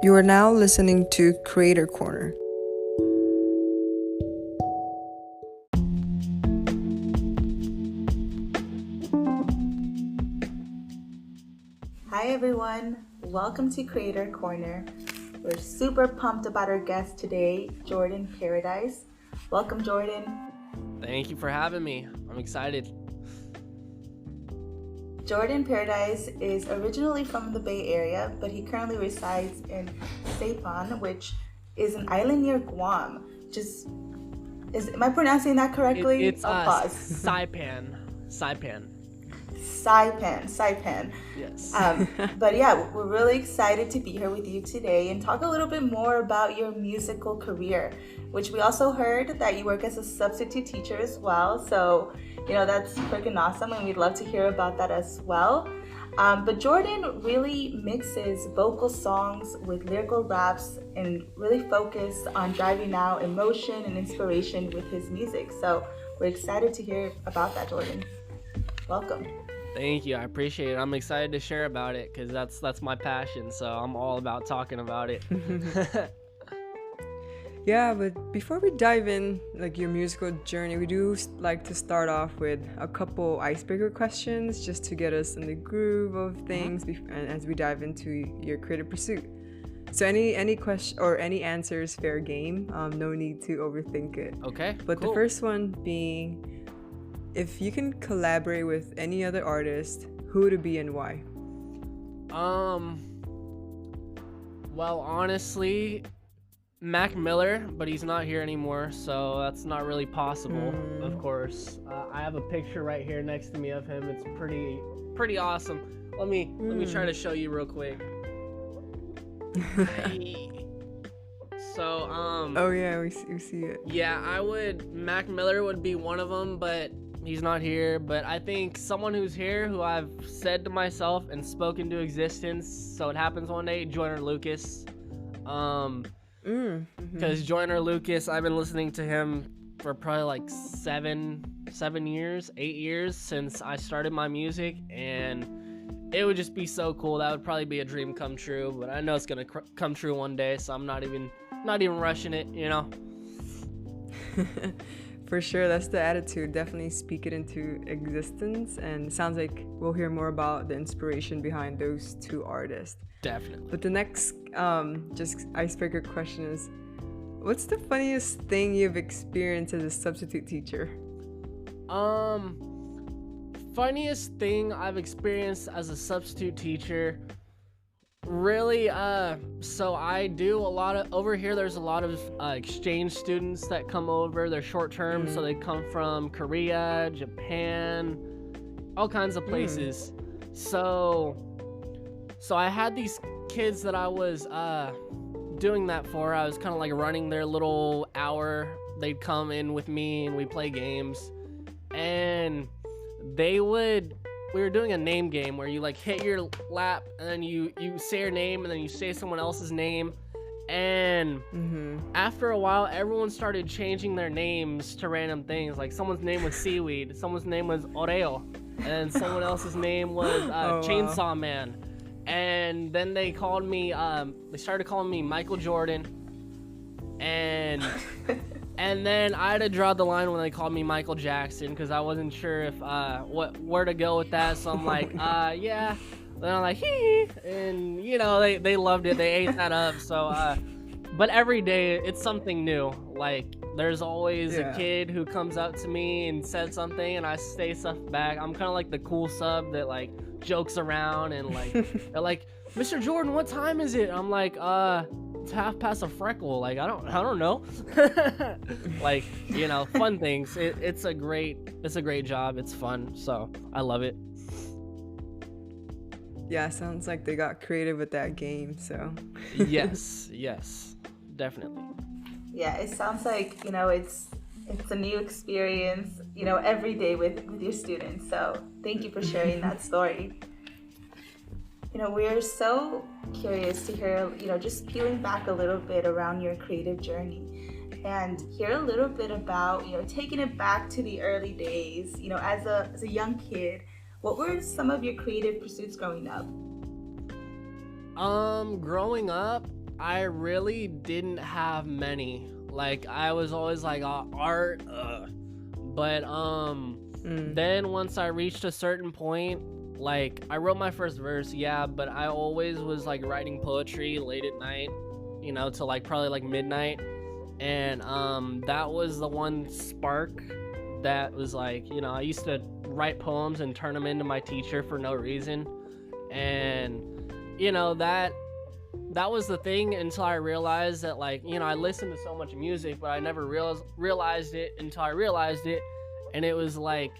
You are now listening to Creator Corner. Hi everyone, welcome to Creator Corner. We're super pumped about our guest today, Jordan Paradise. Welcome, Jordan. Thank you for having me. I'm excited. Jordan Paradise is originally from the Bay Area, but he currently resides in Saipan, which is an island near Guam. Am I pronouncing that correctly? It's Saipan. Saipan. Yes. But yeah, we're really excited to be here with you today and talk a little bit more about your musical career, which we also heard that you work as a substitute teacher as well. So, that's freaking awesome, and we'd love to hear about that as well. But Jordan really mixes vocal songs with lyrical raps and really focused on driving out emotion and inspiration with his music. So we're excited to hear about that, Jordan. Welcome. Thank you. I appreciate it. I'm excited to share about it because that's my passion. So I'm all about talking about it. Yeah, but before we dive in, your musical journey, we do like to start off with a couple icebreaker questions just to get us in the groove of things and as we dive into your creative pursuit. So any question or any answer is fair game. No need to overthink it. Okay. But cool. The first one being, if you can collaborate with any other artist, who would it be and why? Well, honestly, Mac Miller, but he's not here anymore, so that's not really possible. Of course, I have a picture right here next to me of him. It's pretty awesome. Let me try to show you real quick. So oh yeah, we see it. Yeah, Mac Miller would be one of them, but he's not here. But I think someone who's here, who I've said to myself and spoken to existence, so it happens one day, Joyner Lucas. Because Joyner Lucas, I've been listening to him for probably like 8 years since I started my music, and it would just be so cool. That would probably be a dream come true, but I know it's gonna come true one day, so I'm not even rushing it, For sure, that's the attitude. Definitely speak it into existence, and it sounds like we'll hear more about the inspiration behind those two artists. Definitely. But the next just icebreaker question is, what's the funniest thing you've experienced as a substitute teacher? Funniest thing I've experienced as a substitute teacher, really, so I do a lot of, over here there's a lot of exchange students that come over. They're short term, so they come from Korea, Japan, all kinds of places. So I had these kids that I was doing that for. I was kind of like running their little hour. They'd come in with me and we play games, and we were doing a name game where you like hit your lap and then you say your name and then you say someone else's name, and after a while everyone started changing their names to random things. Like someone's name was Seaweed, someone's name was Oreo, and someone else's name was Chainsaw Man. And then they started calling me Michael Jordan, and then I had to draw the line when they called me Michael Jackson, because I wasn't sure if where to go with that. So I'm like, yeah. Then I'm like, hee, and they loved it. They ate that up. So, but every day it's something new. Like there's always a kid who comes up to me and said something, and I say stuff back. I'm kind of like the cool sub that like jokes around, and like they're like, Mr. Jordan, what time is it? I'm like, it's 1/2 a freckle. Like I don't know. Like fun things. It's a great job. It's fun, so I love it. Yeah, sounds like they got creative with that game. So yes, definitely. Yeah, it sounds like it's a new experience, every day with your students. So thank you for sharing that story. We're so curious to hear, just peeling back a little bit around your creative journey and hear a little bit about, taking it back to the early days, as a young kid. What were some of your creative pursuits growing up? Growing up, I really didn't have many. Like I was always like art, but then once I reached a certain point, like I wrote my first verse, yeah, but I always was like writing poetry late at night, you know, till like probably like midnight, and that was the one spark that was like, you know, I used to write poems and turn them into my teacher for no reason, and you know that was the thing until I realized that, like, you know, I listened to so much music, but I never realized it until I realized it, and it was like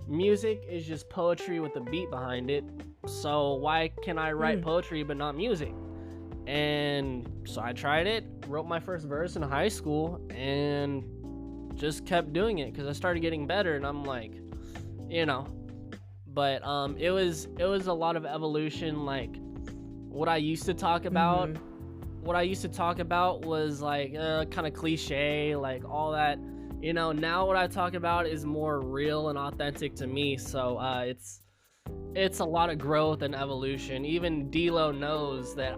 music is just poetry with a beat behind it. So why can I write poetry but not music? And so I tried it, wrote my first verse in high school, and just kept doing it because I started getting better, and I'm like, you know, but it was a lot of evolution. Like what I used to talk about was like kind of cliche, like all that, you know. Now what I talk about is more real and authentic to me, so it's a lot of growth and evolution. Even D-Lo knows that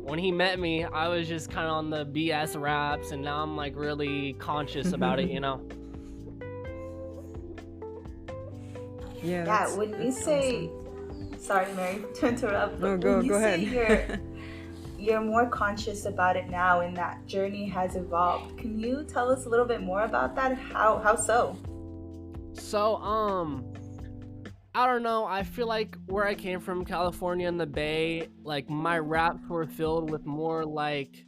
when he met me, I was just kind of on the BS raps, and now I'm like really conscious about it, you know. Yeah, when you say awesome. Sorry, Mary, to interrupt, but no, when you go say ahead. you're more conscious about it now and that journey has evolved, can you tell us a little bit more about that? How so? So I don't know, I feel like where I came from, California and the Bay, like my raps were filled with more like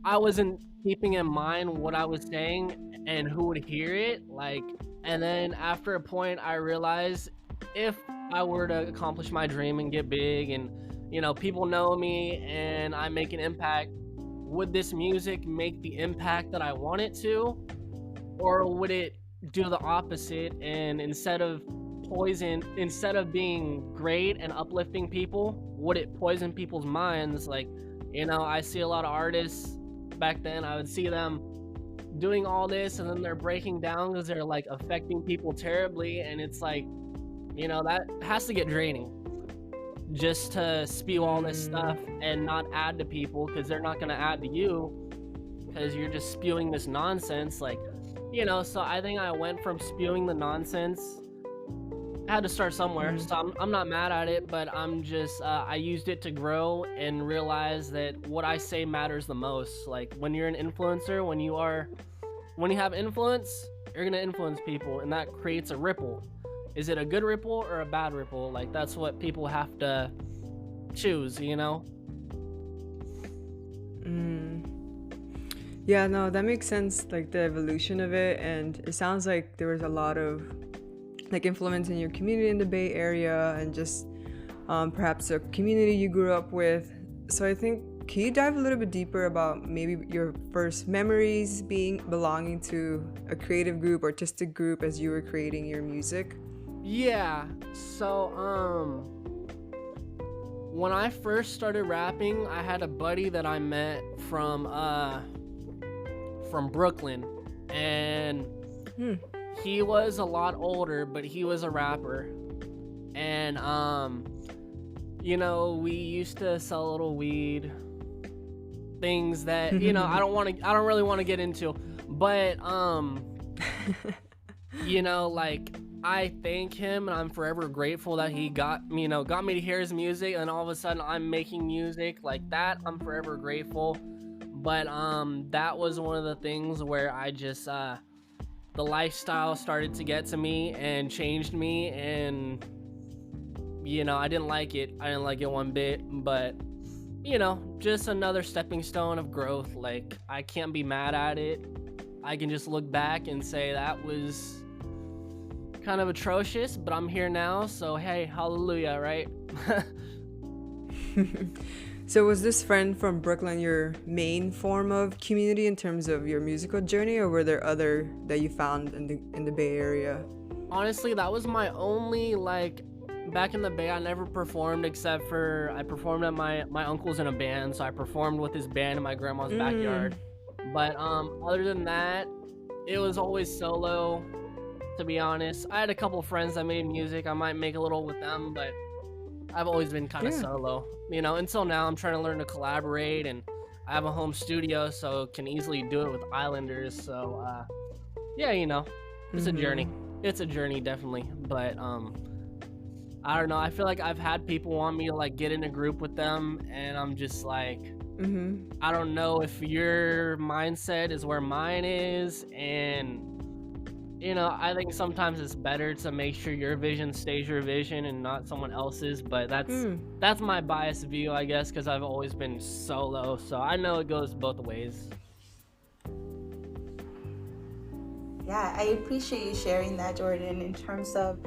I wasn't keeping in mind what I was saying and who would hear it, like. And then after a point I realized if I were to accomplish my dream and get big and, you know, people know me and I make an impact, would this music make the impact that I want it to? Or would it do the opposite, and instead of being great and uplifting people, would it poison people's minds? Like, you know, I see a lot of artists back then, I would see them doing all this and then they're breaking down because they're like affecting people terribly, and it's like, you know, that has to get draining just to spew all this stuff and not add to people, because they're not going to add to you because you're just spewing this nonsense, like, you know. So I think I went from spewing the nonsense, I had to start somewhere, so I'm not mad at it, but I'm just I used it to grow and realize that what I say matters the most. Like when you're an influencer, when you have influence, you're gonna influence people, and that creates a ripple. Is it a good ripple or a bad ripple? Like that's what people have to choose, you know. Yeah, no, that makes sense, like the evolution of it. And it sounds like there was a lot of like influence in your community in the Bay Area, and just perhaps a community you grew up with. So I think, can you dive a little bit deeper about maybe your first memories belonging to a creative group, artistic group, as you were creating your music? Yeah, so when I first started rapping, I had a buddy that I met from Brooklyn, and he was a lot older, but he was a rapper, and you know, we used to sell a little weed, things that, you know, I don't really want to get into, but you know, like, I thank him and I'm forever grateful that he got me to hear his music, and all of a sudden I'm making music like that. I'm forever grateful. But that was one of the things where I just the lifestyle started to get to me and changed me, and you know, I didn't like it one bit, but you know, just another stepping stone of growth. Like, I can't be mad at it. I can just look back and say that was kind of atrocious, but I'm here now, so hey, hallelujah, right? So was this friend from Brooklyn your main form of community in terms of your musical journey, or were there other that you found in the Bay Area? Honestly, that was my only, like, back in the Bay, I never performed except for I performed at my uncle's in a band, so I performed with his band in my grandma's backyard. But other than that, it was always solo, to be honest. I had a couple friends that made music. I might make a little with them, but I've always been kind of solo, you know. Until now, I'm trying to learn to collaborate and I have a home studio, so can easily do it with islanders. So yeah, it's a journey. It's a journey, definitely. But I don't know. I feel like I've had people want me to like get in a group with them, and I'm just like, I don't know if your mindset is where mine is, and I think sometimes it's better to make sure your vision stays your vision and not someone else's. But that's my biased view, I guess, because I've always been solo, so I know it goes both ways. Yeah, I appreciate you sharing that, Jordan, in terms of,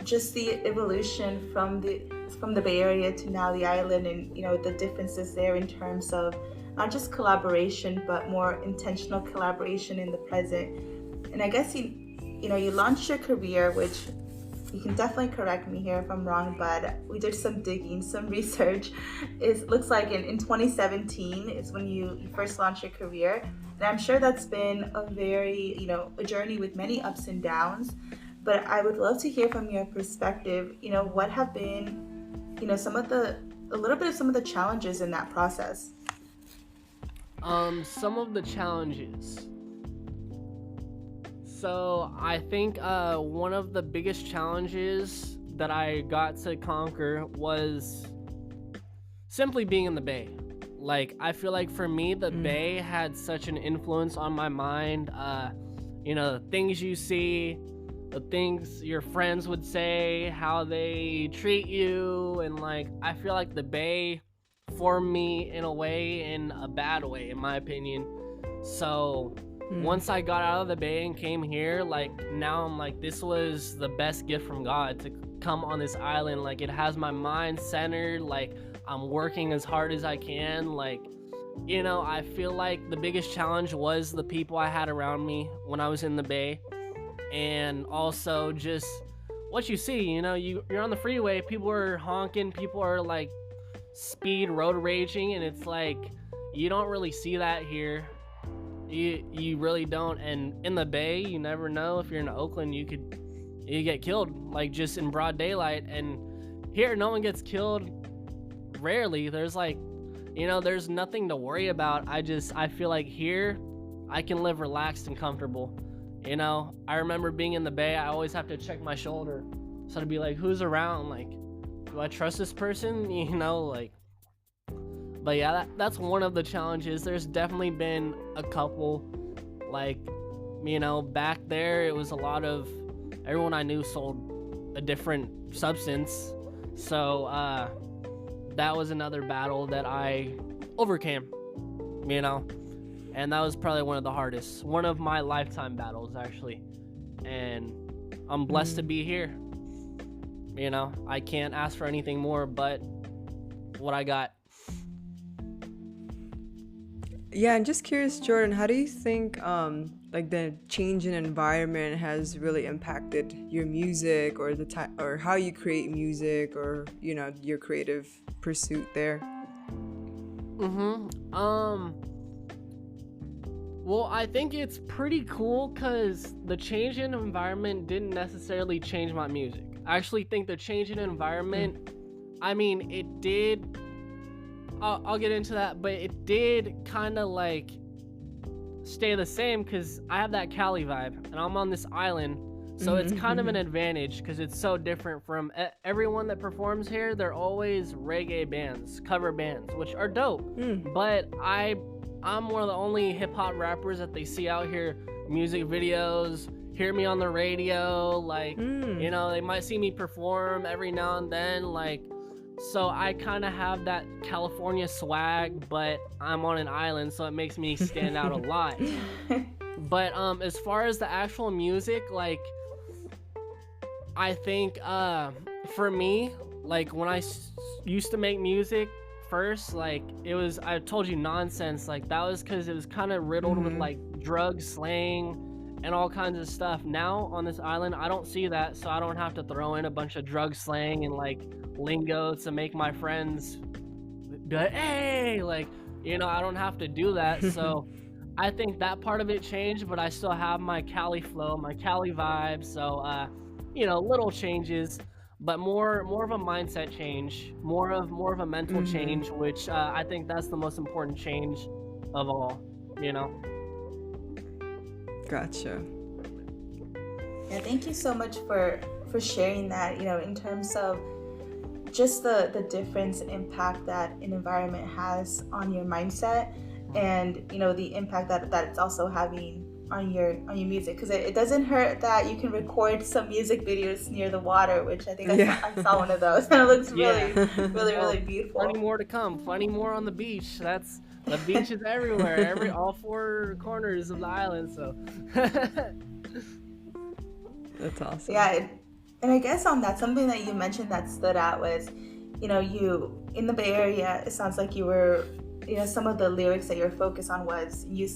just the evolution from the Bay Area to now the island, and the differences there in terms of not just collaboration but more intentional collaboration in the present. And I guess you launched your career, which you can definitely correct me here if I'm wrong, but we did some digging, some research. It looks like in 2017 is when you first launched your career. And I'm sure that's been a very, a journey with many ups and downs. But I would love to hear from your perspective, what have been, some of the challenges in that process. Some of the challenges. So I think one of the biggest challenges that I got to conquer was simply being in the Bay. Like, I feel like for me, the Bay had such an influence on my mind. The things you see, the things your friends would say, how they treat you, and like, I feel like the Bay formed me in a way, in a bad way, in my opinion. So once I got out of the Bay and came here, like, now I'm like, this was the best gift from God to come on this island. Like, it has my mind centered, like, I'm working as hard as I can. Like, I feel like the biggest challenge was the people I had around me when I was in the Bay. And also just what you see, you're on the freeway, people are honking, people are like speed road raging, and it's like, you don't really see that here. You really don't. And in the Bay, you never know. If you're in Oakland, you get killed, like, just in broad daylight. And here, no one gets killed. Rarely. There's like, there's nothing to worry about. I feel like here I can live relaxed and comfortable. I remember being in the Bay, I always have to check my shoulder, so to be like, who's around? Like, do I trust this person? Like, but yeah, that's one of the challenges. There's definitely been a couple, like, back there, it was a lot of, everyone I knew sold a different substance. So, that was another battle that I overcame, and that was probably one of the hardest, one of my lifetime battles, actually. And I'm blessed to be here. I can't ask for anything more but what I got. Yeah, and just curious, Jordan, how do you think like the change in environment has really impacted your music, or the time, or how you create music, or your creative pursuit there? Well, I think it's pretty cool because the change in environment didn't necessarily change my music. I actually think the change in environment, I mean, it did, I'll get into that, but it did kind of like stay the same because I have that Cali vibe and I'm on this island. So it's kind of an advantage because it's so different from everyone that performs here. They're always reggae bands, cover bands, which are dope. But I'm one of the only hip hop rappers that they see out here, music videos, hear me on the radio, like, they might see me perform every now and then, like, so I kind of have that California swag, but I'm on an island, so it makes me stand out a lot. But as far as the actual music, like, I think for me, like, when I used to make music first, like, it was, I told you, nonsense. Like, that was because it was kind of riddled with like drug slang and all kinds of stuff. Now on this island, I don't see that, so I don't have to throw in a bunch of drug slang and like lingo to make my friends be like, hey, like, I don't have to do that. So I think that part of it changed, but I still have my Cali flow, my Cali vibe. So little changes, but more of a mindset change, more of a mental change, which I think that's the most important change of all, you know. Gotcha. Yeah, thank you so much for sharing that, in terms of just the difference and impact that an environment has on your mindset, and the impact that it's also having on your music, because it doesn't hurt that you can record some music videos near the water, which I think I saw one of those, and it looks really beautiful. Plenty more to come, plenty more on the beach. The beach is everywhere, all four corners of the island, so That's awesome. Yeah, and I guess on that, something that you mentioned that stood out was, you in the Bay Area, it sounds like you were, some of the lyrics that you were focused on was you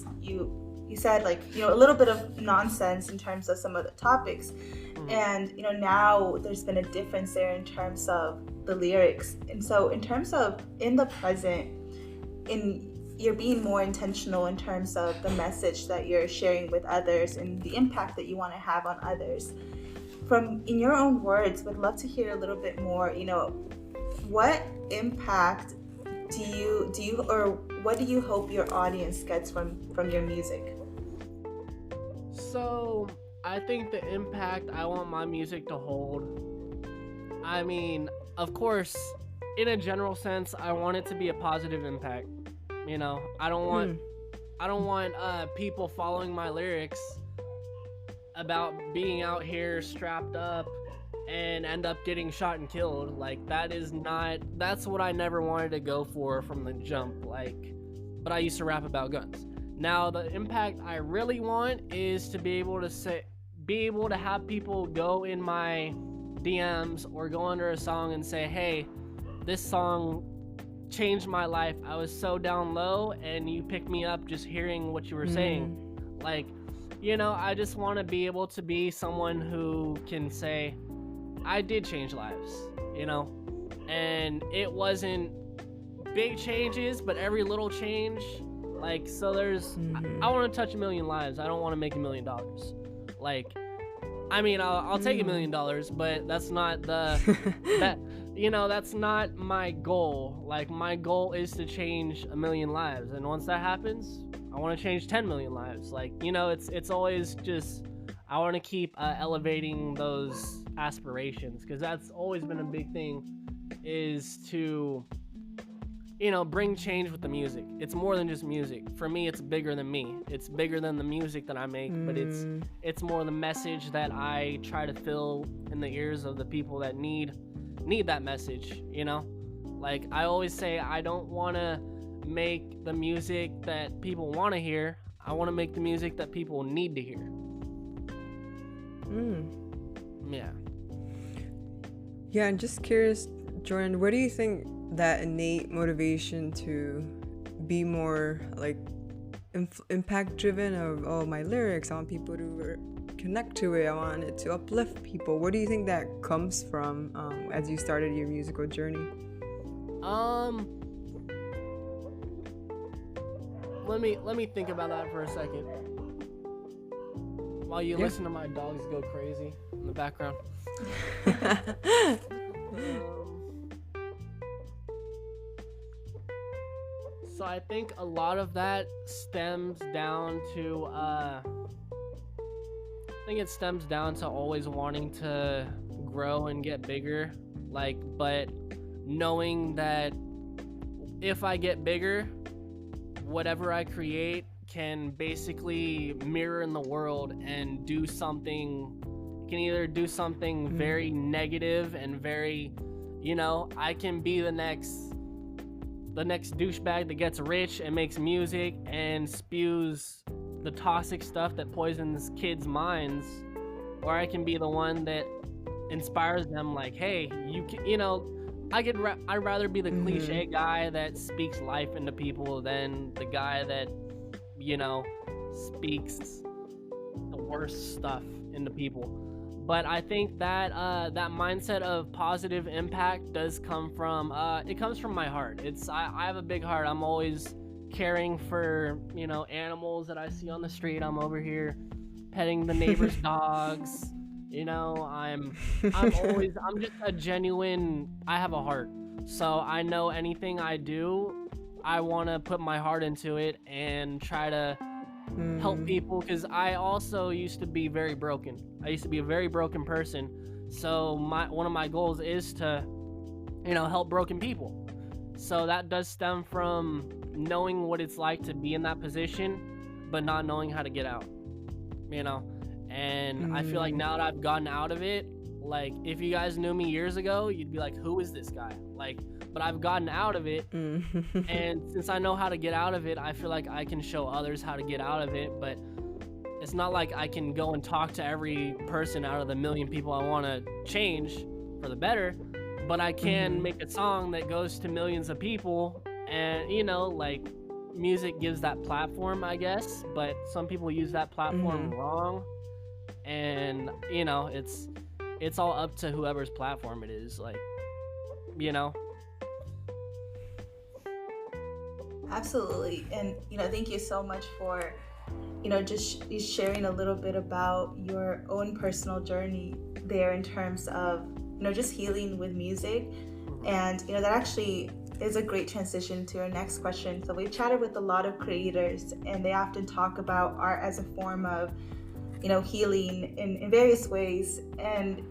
said, like, a little bit of nonsense in terms of some of the topics, and now there's been a difference there in terms of the lyrics. And so in terms of in the present, you're being more intentional in terms of the message that you're sharing with others and the impact that you want to have on others. In your own words, would love to hear a little bit more, what impact do you or what do you hope your audience gets from your music? So I think the impact I want my music to hold, I mean, of course, in a general sense, I want it to be a positive impact. I don't want people following my lyrics about being out here strapped up and end up getting shot and killed. Like, that's what I never wanted to go for from the jump. But I used to rap about guns. Now the impact I really want is to be able to have people go in my DMs or go under a song and say, hey, this song changed my life. I was so down low and you picked me up just hearing what you were saying. I just want to be able to be someone who can say, I did change lives, and it wasn't big changes, but every little change, so there's, I want to touch 1 million lives. I don't want to make $1 million. I'll take $1 million, but that's not that's not my goal. My goal is to change 1 million lives, and once that happens, I want to change 10 million lives. It's always just, I want to keep elevating those aspirations, because that's always been a big thing, is to bring change with the music. It's more than just music. For me, it's bigger than me. It's bigger than the music that I make, but it's more the message that I try to fill in the ears of the people that need that message, I always say, I don't want to make the music that people want to hear. I want to make the music that people need to hear. Yeah, I'm just curious, Jordan, what do you think that innate motivation to be more impact driven of my lyrics, I want people to connect to it, I want it to uplift people, where do you think that comes from as you started your musical journey? Let me think about that for a second while you listen to my dogs go crazy in the background. So I think a lot of that stems down to always wanting to grow and get bigger, but knowing that if I get bigger, whatever I create can basically mirror in the world and can either do something very negative and very, I can be the next douchebag that gets rich and makes music and spews the toxic stuff that poisons kids' minds, or I can be the one that inspires them, hey, I'd rather be the cliche guy that speaks life into people than the guy that, speaks the worst stuff into people. But I think that that mindset of positive impact does come from, it comes from my heart. I have a big heart. I'm always caring for, animals that I see on the street. I'm over here petting the neighbor's dogs, You know, I'm just a genuine, I have a heart. So I know anything I do, I want to put my heart into it and try to help people, because I also used to be very broken. I used to be a very broken person. So one of my goals is to, help broken people. So that does stem from knowing what it's like to be in that position, but not knowing how to get out, you know? And I feel like now that I've gotten out of it, like, if you guys knew me years ago, you'd be like, who is this guy? Like, but I've gotten out of it. And since I know how to get out of it, I feel like I can show others how to get out of it. But it's not like I can go and talk to every person out of the million people I want to change for the better. But I can make a song that goes to millions of people. And, like, music gives that platform, I guess. But some people use that platform wrong. And, it's all up to whoever's platform it is. Like, Absolutely. And, thank you so much for, just sharing a little bit about your own personal journey there in terms of, just healing with music. And, that actually is a great transition to our next question. So we've chatted with a lot of creators, and they often talk about art as a form of, healing in various ways. And,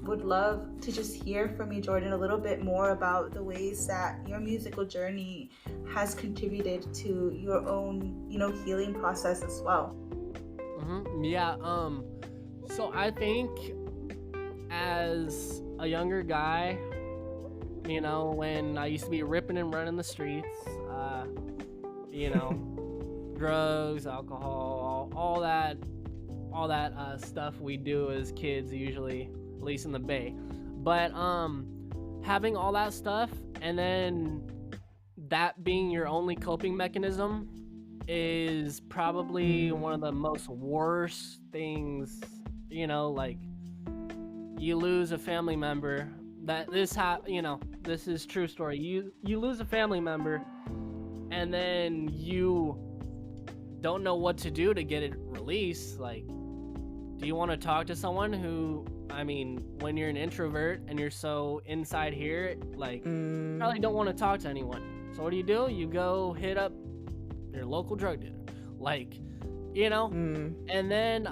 would love to just hear from you, Jordan, a little bit more about the ways that your musical journey has contributed to your own, healing process as well. Yeah. So I think as a younger guy, when I used to be ripping and running the streets, drugs, alcohol, all that stuff we do as kids, usually, at least in the Bay. But having all that stuff and then that being your only coping mechanism is probably one of the most worst things. Like, you lose a family member. This is true story. You lose a family member, and then you don't know what to do to get it released. Like, do you want to talk to someone who, when you're an introvert and you're so inside here, like, probably don't want to talk to anyone. So what do? You go hit up your local drug dealer. Like, and then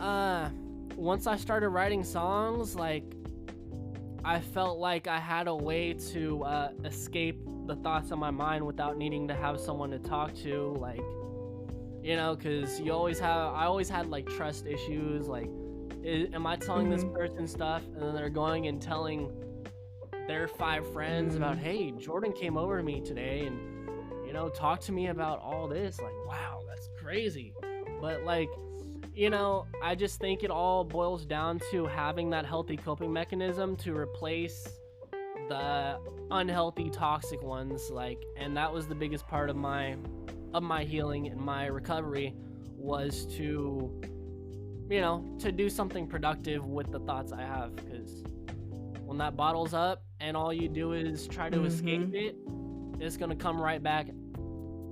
once I started writing songs, like, I felt like I had a way to escape the thoughts on my mind without needing to have someone to talk to. Like, because I always had like trust issues. Like, am I telling this person stuff, and then they're going and telling their 5 friends about, hey, Jordan came over to me today and, talked to me about all this. Like, wow, that's crazy. But, like, I just think it all boils down to having that healthy coping mechanism to replace the unhealthy, toxic ones. Like, and that was the biggest part of my healing and my recovery, was to do something productive with the thoughts I have. Because when that bottle's up and all you do is try to escape it, it's gonna come right back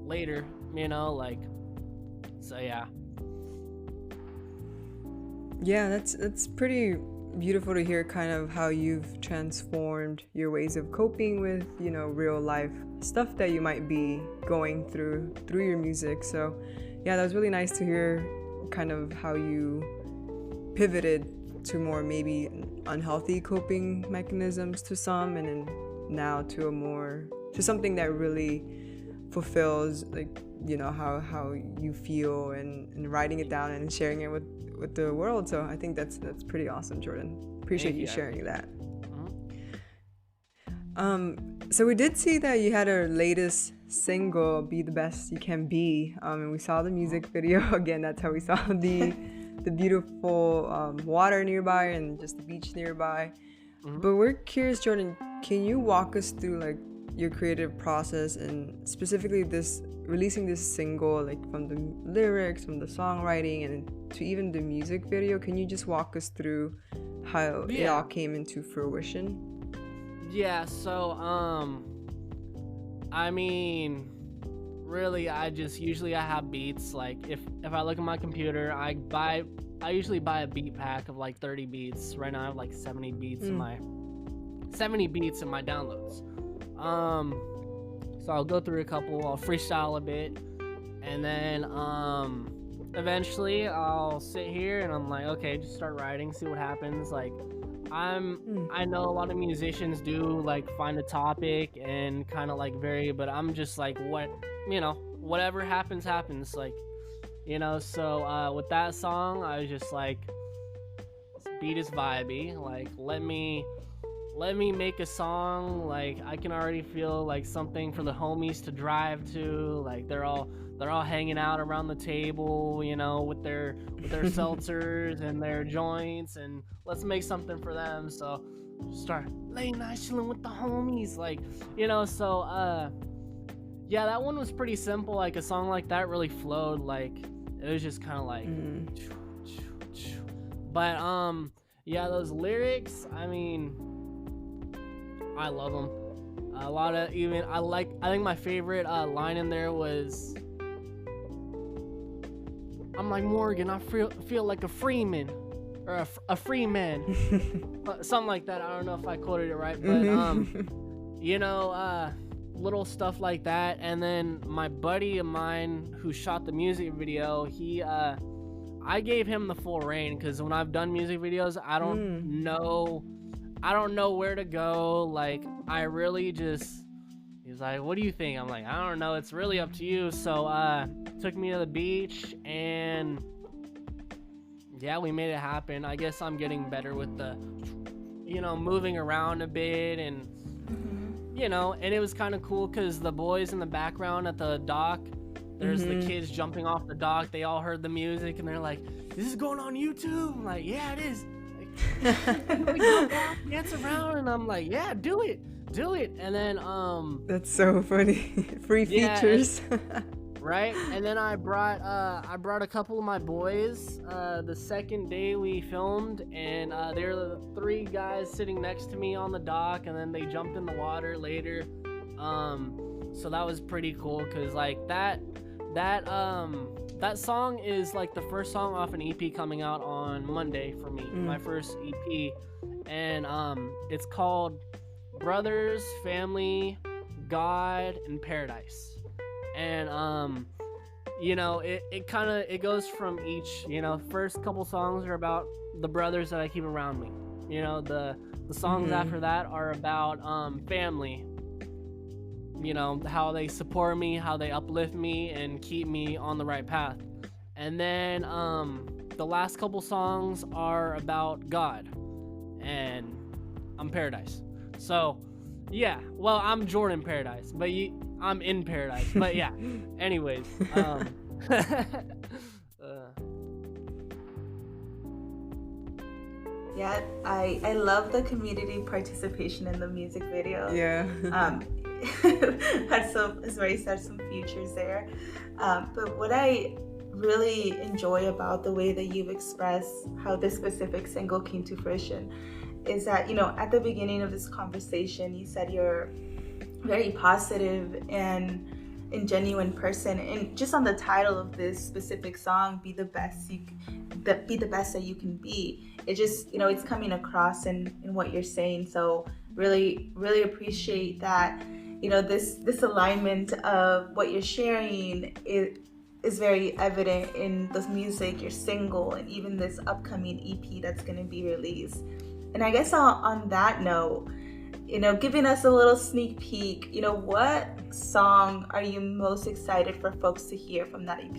later, like, so yeah. Yeah, that's pretty beautiful to hear, kind of how you've transformed your ways of coping with, real life stuff that you might be going through your music. So yeah, that was really nice to hear kind of how you pivoted to more maybe unhealthy coping mechanisms to some, and then now to something that really fulfills, like, how you feel, and writing it down and sharing it with the world. So I think that's pretty awesome, Jordan. Appreciate you sharing that. So we did see that you had our latest single, Be the Best You Can Be, and we saw the music video. Again, that's how we saw the beautiful water nearby and just the beach nearby. But we're curious, Jordan, can you walk us through, like, your creative process, and specifically releasing this single, like, from the lyrics, from the songwriting, and to even the music video? Can you just walk us through how it all came into fruition? Yeah, so really, I have beats. Like, if I look at my computer, I buy I usually buy a beat pack of like 30 beats. Right now I have like 70 beats in my downloads. So I'll go through a couple, I'll freestyle a bit, and then eventually I'll sit here and I'm like, okay, just start writing, see what happens. Like I know a lot of musicians do like find a topic and kind of like vary, but I'm just like, whatever happens happens, like, so with that song I was just like, this beat is vibey, like let me make a song. Like I can already feel like something for the homies to drive to. Like they're all hanging out around the table, with their seltzers and their joints, and let's make something for them. So start late night chilling with the homies, like, so yeah, that one was pretty simple. Like a song like that really flowed. Like it was just kind of like but yeah, those lyrics, I mean, I love them. A lot of I think my favorite line in there was, I'm like Morgan, I feel like a freeman, or a free man, something like that. I don't know if I quoted it right, but little stuff like that. And then my buddy of mine who shot the music video, I gave him the full reign, because when I've done music videos, I don't know where to go. Like I really just, he's like, what do you think? I'm like, I don't know, it's really up to you. So took me to the beach, and yeah, we made it happen. I guess I'm getting better with the moving around a bit, and and it was kind of cool because the boys in the background at the dock, there's the kids jumping off the dock. They all heard the music and they're like, "This is going on YouTube." I'm like, "Yeah, it is." Like, dance around, and I'm like, "Yeah, do it." And then that's so funny. Free features. Right? And then I brought a couple of my boys the second day we filmed, and they're the three guys sitting next to me on the dock, and then they jumped in the water later. So that was pretty cool, because like that song is like the first song off an EP coming out on Monday for me, my first EP, and it's called Brothers, Family, God, and Paradise. And it goes from each, first couple songs are about the brothers that I keep around me. The songs after that are about family, how they support me, how they uplift me and keep me on the right path. And then the last couple songs are about God, and I'm Paradise. So yeah, well, I'm Jordan Paradise, but I'm in Paradise. But yeah, anyways, yeah, I love the community participation in the music video. Yeah. As Ray said, some features there. But what I really enjoy about the way that you've expressed how this specific single came to fruition is that, at the beginning of this conversation, you said you're very positive and genuine person, and just on the title of this specific song, be the best that you can be, it just, it's coming across in what you're saying. So really appreciate that. This alignment of what you're sharing is very evident in the music, your single, and even this upcoming EP that's going to be released. And I guess on that note, giving us a little sneak peek, what song are you most excited for folks to hear from that EP?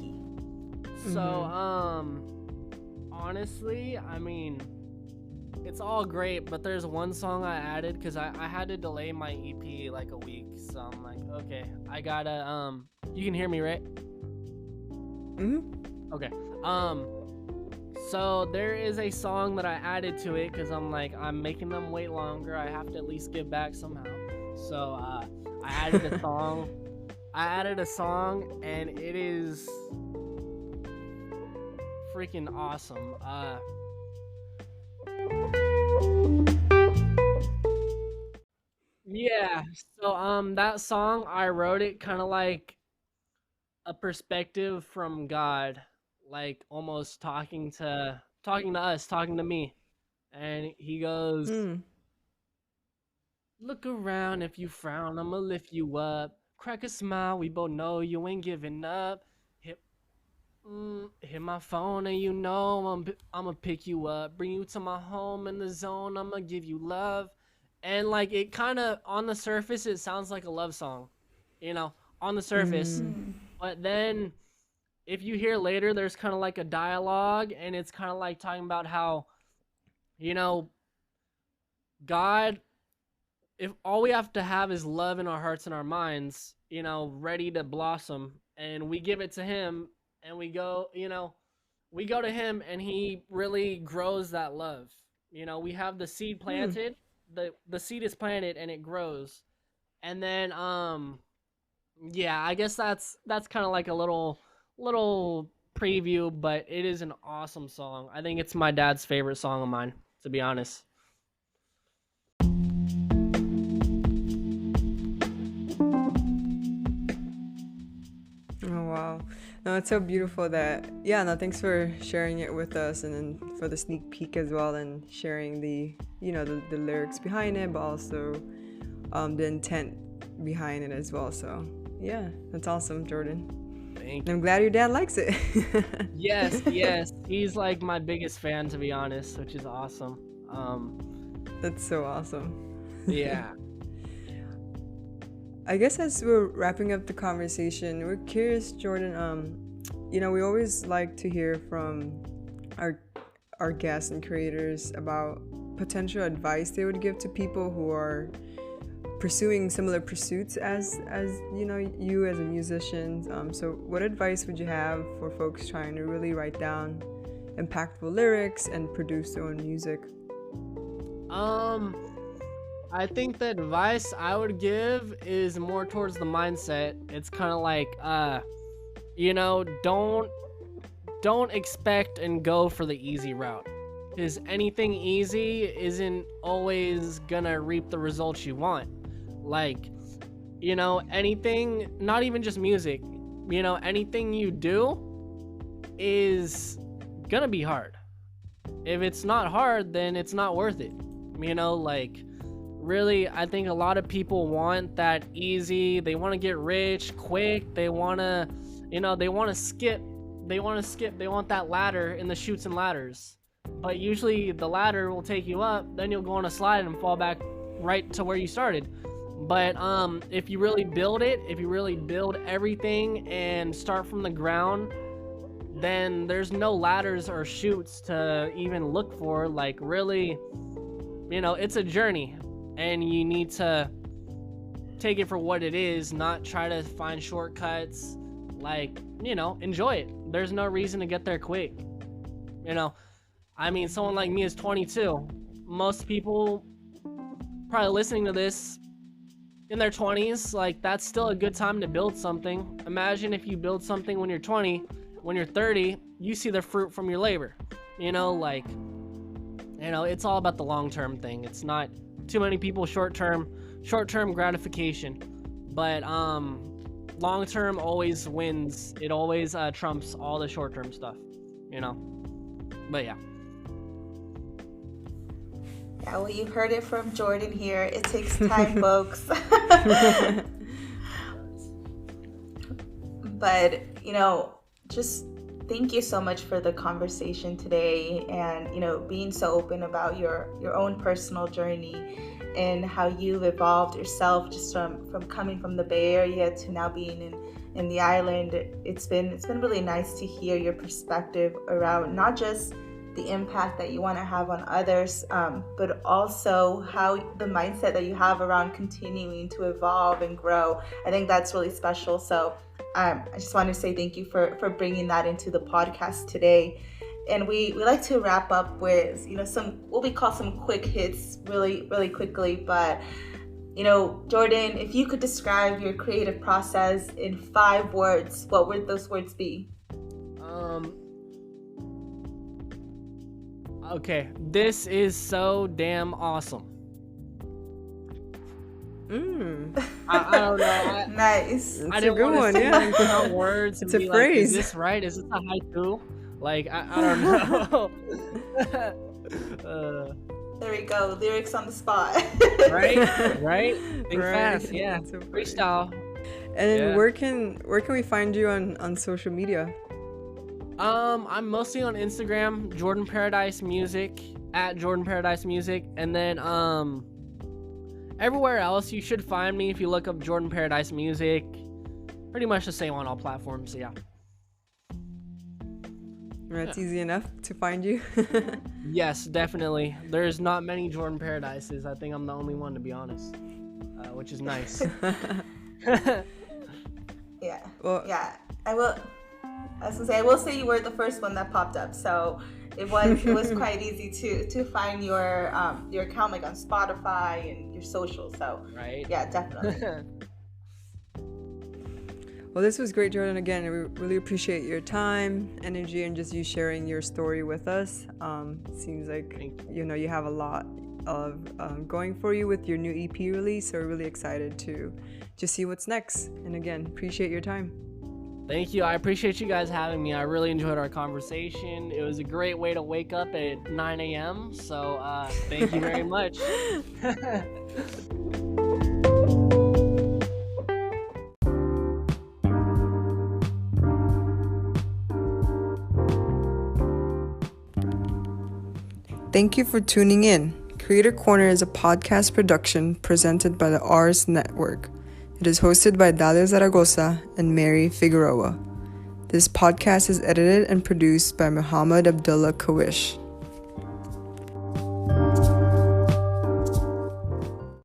So, honestly, I mean, it's all great, but there's one song I added because I had to delay my EP like a week. So I'm like, okay, I gotta, you can hear me, right? Okay. So there is a song that I added to it because I'm like, I'm making them wait longer. I have to at least give back somehow. So I added a song. And it is freaking awesome. Yeah. So that song, I wrote it kind of like a perspective from God, like almost talking to talking to us, talking to me. And he goes, Mm. look around, if you frown, I'ma lift you up. Crack a smile, we both know you ain't giving up. Hit, hit my phone and you know I'ma pick you up. Bring you to my home in the zone, I'ma give you love. And like it kind of, on the surface, it sounds like a love song, you know, on the surface. Mm. But then if you hear later, there's kind of like a dialogue, and it's kind of like talking about how, you know, God, if all we have to have is love in our hearts and our minds, you know, ready to blossom, and we give it to him, and we go, you know, we go to him and he really grows that love. You know, we have the seed Mm. planted, the seed is planted and it grows. And then yeah, I guess that's kind of like a little preview, but it is an awesome song. I think it's my dad's favorite song of mine, to be honest. Oh wow. No, it's so beautiful that, yeah, no, thanks for sharing it with us, and then for the sneak peek as well, and sharing the, you know, the lyrics behind it, but also the intent behind it as well. So yeah, that's awesome, Jordan. Thank And you. I'm glad your dad likes it. Yes, yes. He's like my biggest fan, to be honest, which is awesome. That's so awesome. Yeah. I guess as we're wrapping up the conversation, we're curious, Jordan. You know, we always like to hear from our guests and creators about potential advice they would give to people who are pursuing similar pursuits as you know, you as a musician. So what advice would you have for folks trying to really write down impactful lyrics and produce their own music? I think the advice I would give is more towards the mindset. It's kind of like, you know, don't expect and go for the easy route, because anything easy isn't always gonna reap the results you want. Like, you know, anything, not even just music, you know, anything you do is gonna be hard. If it's not hard, then it's not worth it. You know, like, really, I think a lot of people want that easy. They want to get rich quick. They want to, you know, they want to skip. They want that ladder in the chutes and ladders. But usually the ladder will take you up, then you'll go on a slide and fall back right to where you started. But if you really build it, if you really build everything and start from the ground, then there's no ladders or chutes to even look for. Like, really, you know, it's a journey, and you need to take it for what it is, not try to find shortcuts. Like, you know, enjoy it. There's no reason to get there quick. You know, I mean, someone like me is 22. Most people probably listening to this in their 20s, like, that's still a good time to build something. Imagine if you build something when you're 20, when you're 30, you see the fruit from your labor. You know, like, you know, it's all about the long-term thing. It's not too many people short-term gratification, but long-term always wins. It always trumps all the short-term stuff, you know. But yeah. Yeah, well, you heard it from Jordan here. It takes time, folks. But, you know, just thank you so much for the conversation today, and, you know, being so open about your own personal journey and how you've evolved yourself just from coming from the Bay Area to now being in the island. It's been really nice to hear your perspective around not just the impact that you want to have on others, but also how the mindset that you have around continuing to evolve and grow. I think that's really special. So I just want to say thank you for bringing that into the podcast today. And we like to wrap up with, you know, some what we call some quick hits really, really quickly. But, you know, Jordan, if you could describe your creative process in 5 words, what would those words be? Okay, this is so damn awesome. I don't know. Nice. It's I a didn't good want one, to yeah. say words. It's and a be phrase. Like, is this right? Is this a haiku? Like, I don't know. There we go. Lyrics on the spot. Right? Think Right. fast, yeah. That's so funny. Freestyle. And then Yeah. where can we find you on social media? I'm mostly on Instagram, Jordan Paradise Music, at Jordan Paradise Music, and then everywhere else you should find me if you look up Jordan Paradise Music. Pretty much the same on all platforms, yeah. That's easy enough to find you. Yes, definitely. There's not many Jordan Paradises. I think I'm the only one, to be honest, which is nice. Yeah. Well, Yeah. I will say you were the first one that popped up, so it was quite easy to find your account like on Spotify and your socials. So Right? yeah, definitely. Well, this was great, Jordan. Again, we really appreciate your time, energy, and just you sharing your story with us. Seems like you have a lot of going for you with your new EP release. So we're really excited to just see what's next. And again, appreciate your time. Thank you. I appreciate you guys having me. I really enjoyed our conversation. It was a great way to wake up at 9 a.m. So thank you very much. Thank you for tuning in. Creator Corner is a podcast production presented by the Ars Network. It is hosted by Dalia Zaragoza and Mary Figueroa. This podcast is edited and produced by Muhammad Abdullah Kawish.